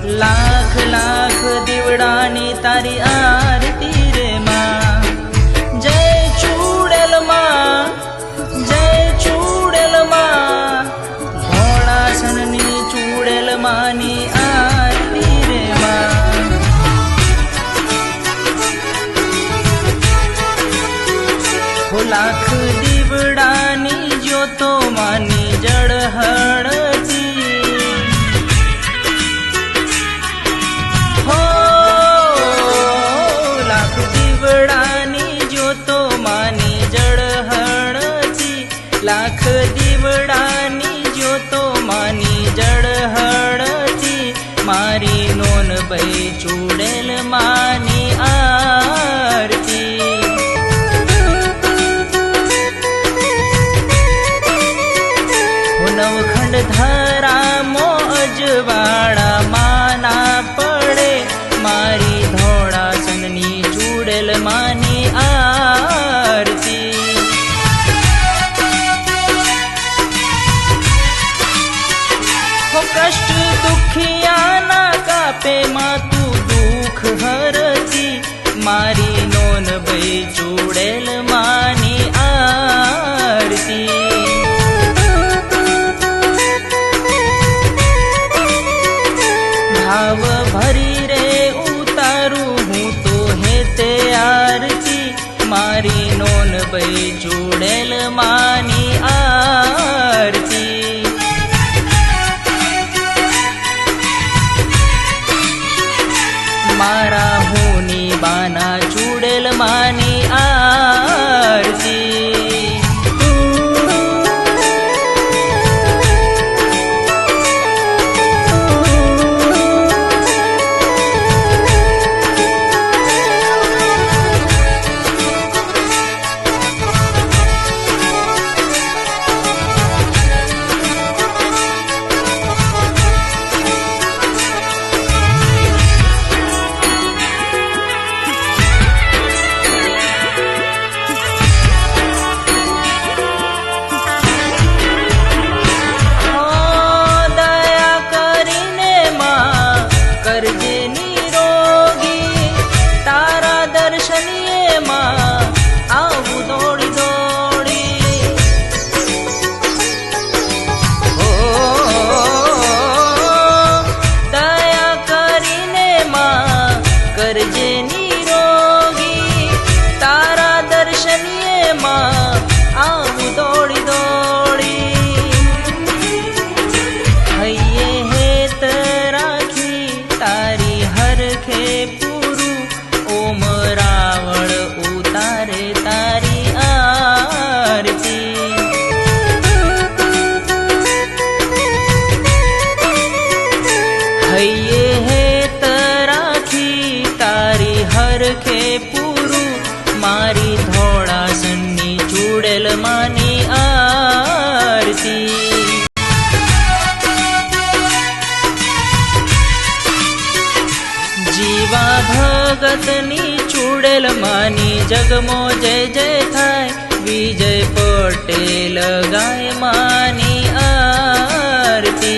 लाख लाख दीवडानी तारी आरती रे माँ। जय चूड़ेल माँ, जय चूड़ेल माँ, घोड़ासननी चूड़ेल मानी आरती रे माँ। हो लाख दीवडानी ज्योतो मानी जड़हड़ती, हो लाख दीवडानी ज्योतो मानी जड़हड़ती, लाख दीवडानी ज्योतो मानी जड़हड़ती, मारी नोन बई चूड़ेल मानी आरती। नवखंड धरा मोजवाड़ा माना पड़े, मारी धोड़ासननी चूड़ेल मानी आरती। हो कष्ट दुखिया ना कापे माँ तू दुख हरती, मारी नोन बई चूड़ेल मानी आरती। भाव भरी रे उतारू हूँ तो हे ते आरती, मारी नोन बई चूड़ेल मानी आरती। मारा होनी बाना चूड़ेल मानी आरती। मारी धोड़ासननी चूड़ेल मानी आरती। जीवा भगतनी चूड़ेल मानी जगमो जय जय थाय, विजय पटेल गाय मानी आरती।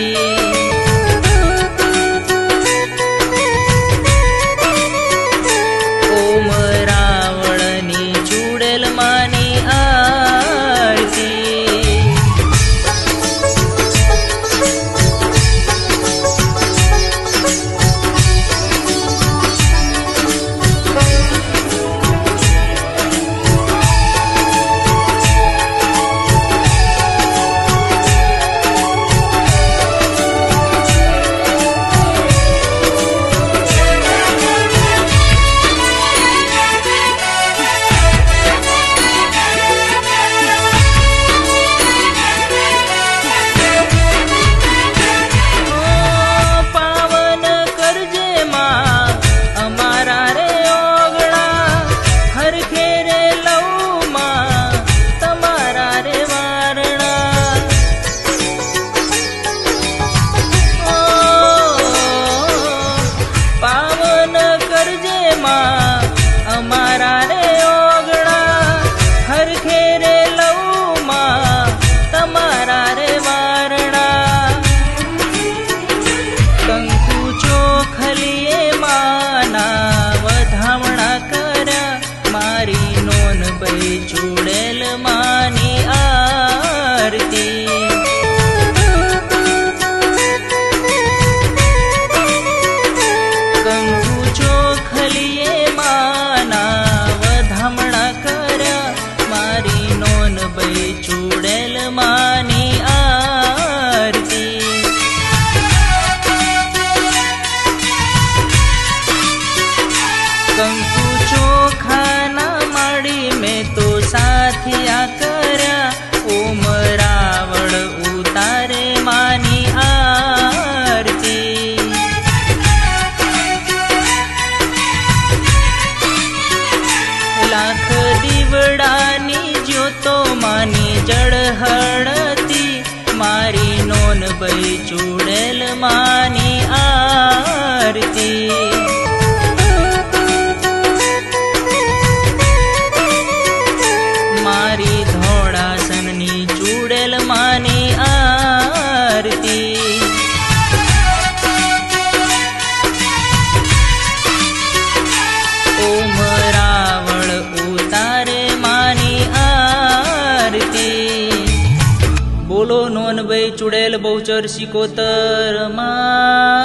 ભાઈ ચૂડેલ માની આરતી કંકુ ચોખલીએ માના વધામણા કર્યા મારી નોન ભાઈ ચૂડેલ માની આરતી કંકુ ચોખાના મળી મેં તો સાથિયા કર્યા ઓમ રાવળ ઉતારે માની આરતી લાખ દીવડાની જ્યોતો માની જળહળતી મારી નોન ભાઈ ચૂડેલ માની આરતી મારી ધોળાસનની ચૂડેલ માની આરતી ઓમ રાવળ ઉતારે માની આરતી બોલો નોનભાઈ ચૂડેલ બહુચર સિકોતર માં